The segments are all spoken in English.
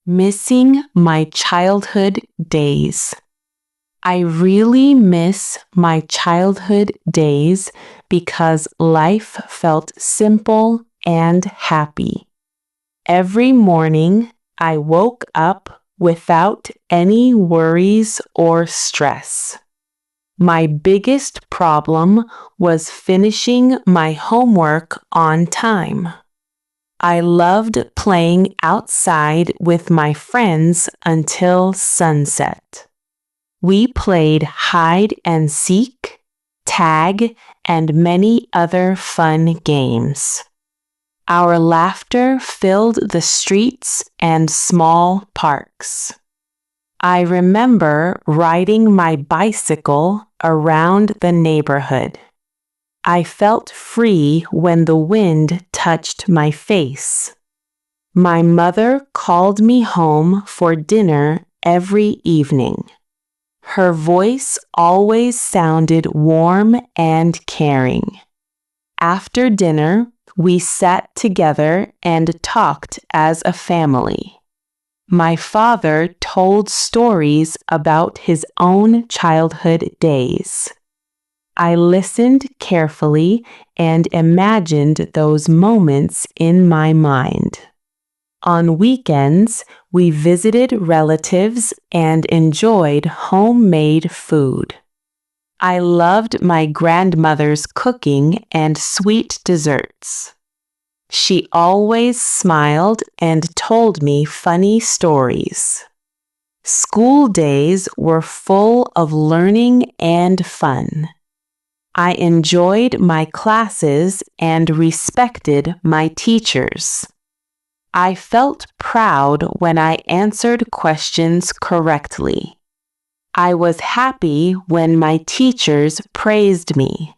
Missing my childhood days. I really miss my childhood days because life felt simple and happy. Every morning, I woke up without any worries or stress. My biggest problem was finishing my homework on time. I loved playing outside with my friends until sunset. We played hide and seek, tag, and many other fun games. Our laughter filled the streets and small parks. I remember riding my bicycle around the neighborhood. I felt free when the wind touched my face. My mother called me home for dinner every evening. Her voice always sounded warm and caring. After dinner, we sat together and talked as a family. My father told stories about his own childhood days. I listened carefully and imagined those moments in my mind. On weekends, we visited relatives and enjoyed homemade food. I loved my grandmother's cooking and sweet desserts. She always smiled and told me funny stories. School days were full of learning and fun. I enjoyed my classes and respected my teachers. I felt proud when I answered questions correctly. I was happy when my teachers praised me.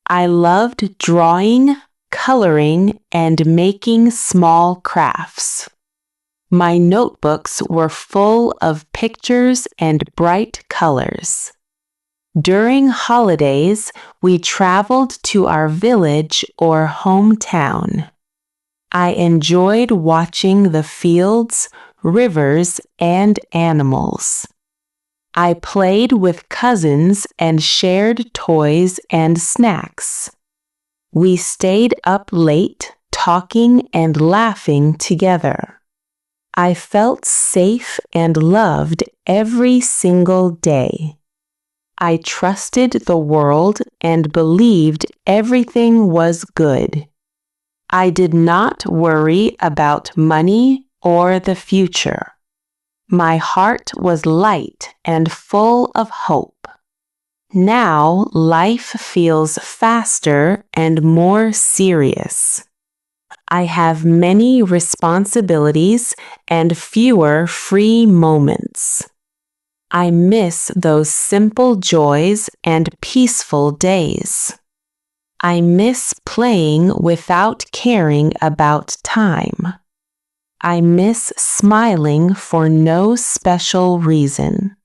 I loved drawing, coloring, and making small crafts. My notebooks were full of pictures and bright colors. During holidays, we traveled to our village or hometown. I enjoyed watching the fields, rivers, and animals. I played with cousins and shared toys and snacks. We stayed up late, talking and laughing together. I felt safe and loved every single day. I trusted the world and believed everything was good. I did not worry about money or the future. My heart was light and full of hope. Now life feels faster and more serious. I have many responsibilities and fewer free moments. I miss those simple joys and peaceful days. I miss playing without caring about time. I miss smiling for no special reason.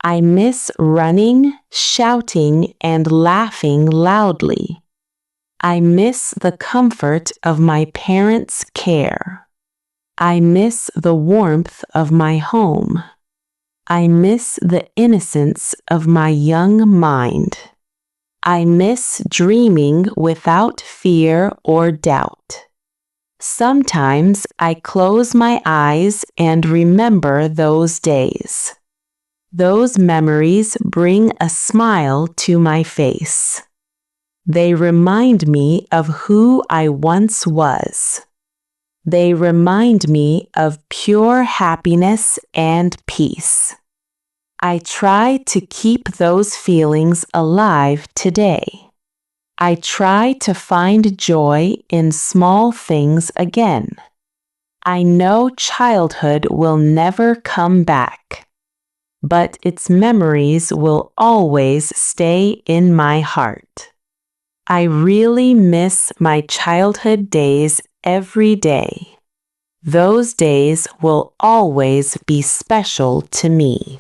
I miss running, shouting, and laughing loudly. I miss the comfort of my parents' care. I miss the warmth of my home. I miss the innocence of my young mind. I miss dreaming without fear or doubt. Sometimes I close my eyes and remember those days. Those memories bring a smile to my face. They remind me of who I once was. They remind me of pure happiness and peace. I try to keep those feelings alive today. I try to find joy in small things again. I know childhood will never come back, but its memories will always stay in my heart. I really miss my childhood days every day. Those days will always be special to me.